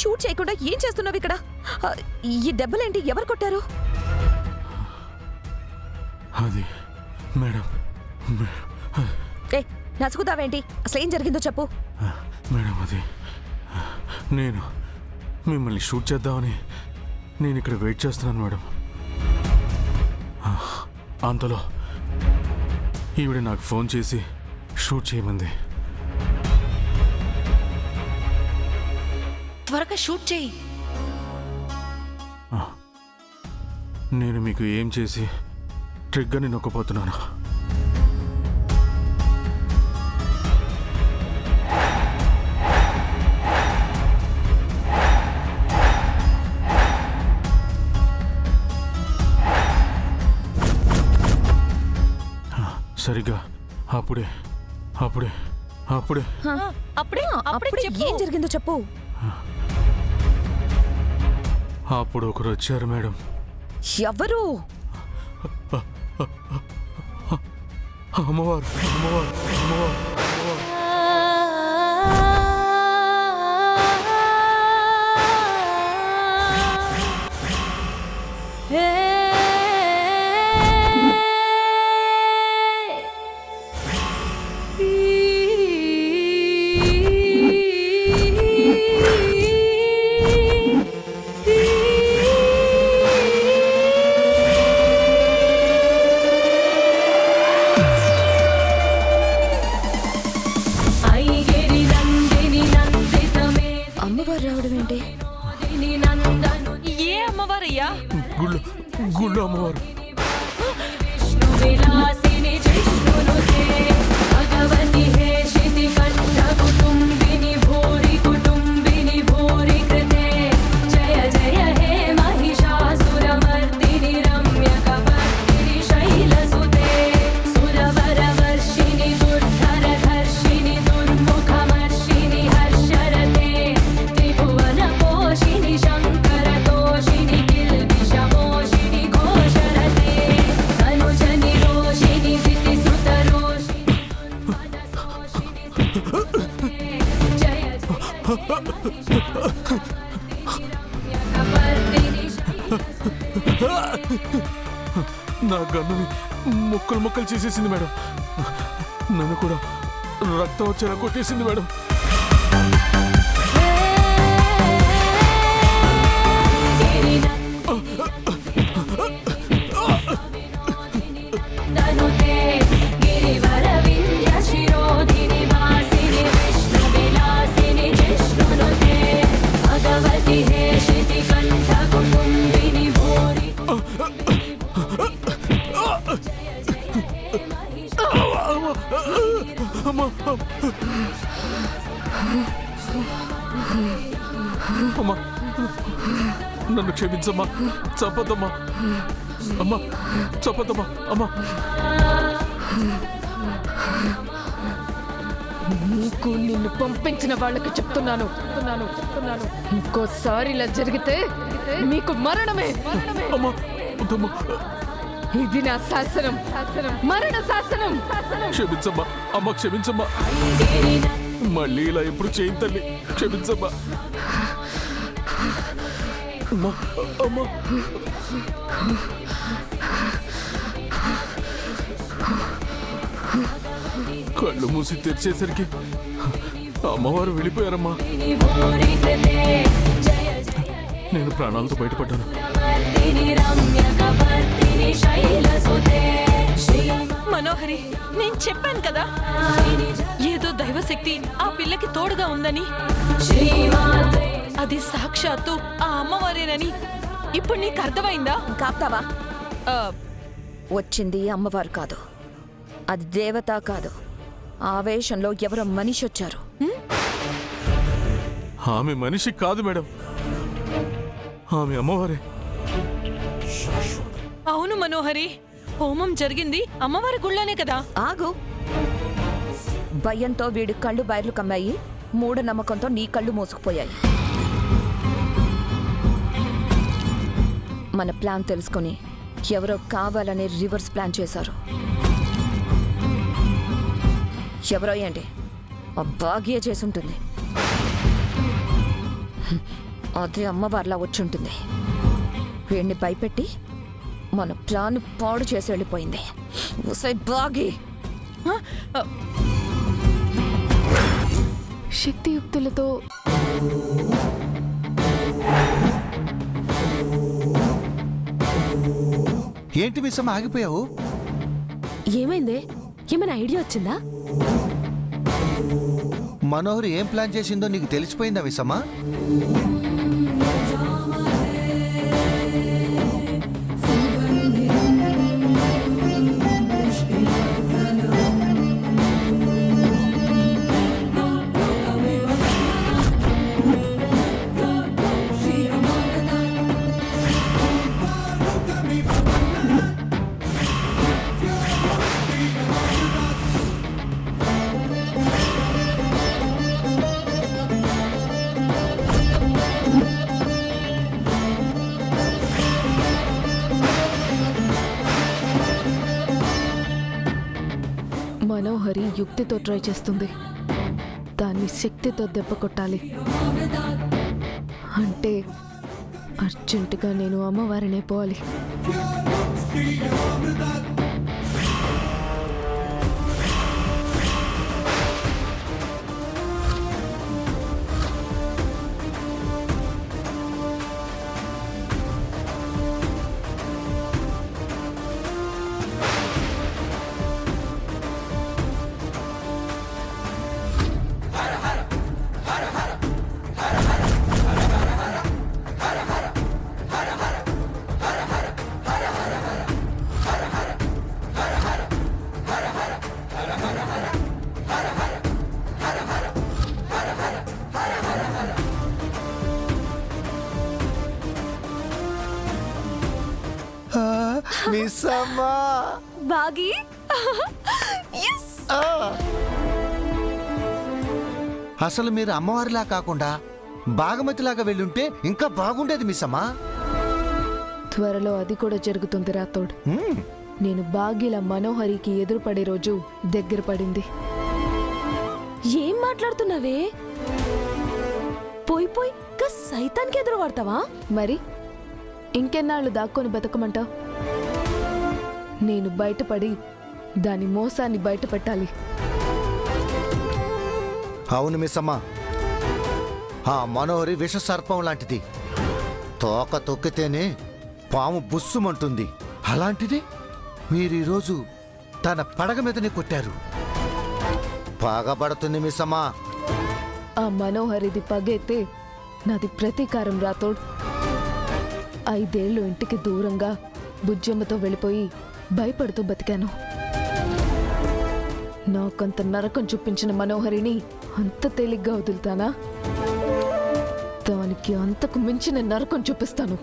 Shoot చేయకుండా ఏం చేస్తున్నావు ఇక్కడ? ఈ దెబ్బలేంటి? ఎవరు కొట్టారు? అది మేడం. ఏ నసుకుతావేంటి? అసలు ఏం జరిగిందో చెప్పు. మేడం అది నేను మిమ్మల్ని షూట్ చేద్దామని నేను ఇక్కడ వెయిట్ చేస్తున్నాను మేడం. అంతలో ఈవిడ నాకు ఫోన్ చేసి షూట్ చేయమంది. త్వరగా షూట్ చేయి. నేను మీకు ఏం చేసి ట్రిగ్గర్ని నొక్కపోతున్నాను. సరిగ్గా అప్పుడే అప్పుడే అప్పుడే అప్పుడే ఏం జరిగిందో చెప్పు. అప్పుడు ఒకరు వచ్చారు మేడం. ఎవరు? అమ్మవారు అమ్మవారు అమ్మవారు అమ్మవారు. అమ్మవారు రావడం ఏంటి? ఏ అమ్మవారయ్యా? గుళ్ళు అమ్మవారు. నా గన్నుని ముక్కలు ముక్కలు చేసేసింది మేడం. నన్ను కూడా రక్తం వచ్చేలా కొట్టేసింది మేడం. అమ్మా నన్ను క్షమించమ్మా. చంపద్దమ్మా. అమ్మా చంపద్దమ్మా. అమ్మా నీకు నిన్ను పంపించిన వాళ్ళకి చెప్తున్నాను, ఇంకోసారి ఇలా జరిగితే మీకు మరణమే. అమ్మా వద్దమ్మా. ఇది నా శాసనం, మరణ శాసనం. క్షమించమ్మా. అమ్మ క్షమించమ్మా. మళ్ళీ ఇలా ఎప్పుడు చేయను తల్లి. క్షమించమ్మా. అమ్మా అమ్మా. కళ్ళు మూసి తెరిచేసరికి అమ్మవారు వెళ్ళిపోయారమ్మా. నేను ప్రాణాలతో బయటపడ్డాను. మనోహరి, నేను చెప్పాను కదా ఏదో దైవశక్తి ఆ పిల్లకి తోడుగా ఉందని. అది సాక్షాత్తు ఆ అమ్మవారేనని ఇప్పుడు నీకు అర్థమైందా? కాపుతావా? వచ్చింది అమ్మవారు కాదు, అది దేవత కాదు. ఆవేశంలో ఎవరో మనిషి వచ్చారు. ఆమె మనిషి కాదు మేడం, ఆమె అమ్మవారే. అవును మనోహరి, హోమం జరిగింది అమ్మవారి గుళ్ళోనే కదా. ఆగు. భయంతో వీడి కళ్ళు బయర్లు కమ్మాయి, మూఢనమ్మకంతో నీ కళ్ళు మోసుకుపోయాయి. మన ప్లాన్ తెలుసుకొని ఎవరో కావాలని రివర్స్ ప్లాన్ చేశారు. ఎవరో ఏంటి, ఆ భాగ్య చేసుంటుంది. అదే అమ్మవారిలా వచ్చుంటుంది. వీడిని భయపెట్టి మన ప్లాన్ పాడు చేసి వెళ్ళిపోయింది. ఉసై బాగి శక్తియుక్తులతో ఏంటి మిస్సమ్మ ఆగిపోయావు? ఏమైందే? ఏమైనా ఐడియా వచ్చిందా? మనోహర్ ఏం ప్లాన్ చేసిందో నీకు తెలిసిపోయిందా మిస్సమ్మ? మనోహరి యుక్తితో ట్రై చేస్తుంది. దాన్ని శక్తితో దెబ్బ కొట్టాలి. అంటే అర్జెంటుగా నేను అమ్మవారినే పోవాలి. మిస్సమ్మ బాగి అసలు మీరు అమ్మవారిలా కాకుండా బాగమతిలాగా వెళ్ళుంటే ఇంకా బాగుండేది మిస్సమ్మ. త్వరలో అది కూడా జరుగుతుంది రాతోడ్. నేను బాగిల మనోహరికి ఎదురుపడే రోజు దగ్గర పడింది. ఏం మాట్లాడుతున్నావే? పోయి పోయి సైతానికి ఎదురు పడతావా? మరి ఇంకెన్నాళ్ళు దాక్కొని బతకమంటావు? నేను బయటపడి దాని మోసాన్ని బయట పెట్టాలి. అవును మిస్సమ్మ, ఆ మనోహరి విష సర్పం లాంటిది. తోక తొక్కితేనే పాము బుస్సుమంటుంది. అలాంటిది మీరు ఈరోజు తన పడగ మీదనే కొట్టారు. బాగాపడుతుంది మిస్సమ్మ. ఆ మనోహరిది పగైతే నాది ప్రతీకారం రాతోడ్. 5 ఏళ్ళు ఇంటికి దూరంగా బుజ్జమ్మతో వెళ్ళిపోయి భయపడుతూ బతికాను. నాకంత నరకం చూపించిన మనోహరిని అంత తేలిగ్గా వదులుతానా? దానికి అంతకు మించిన నరకం చూపిస్తాను.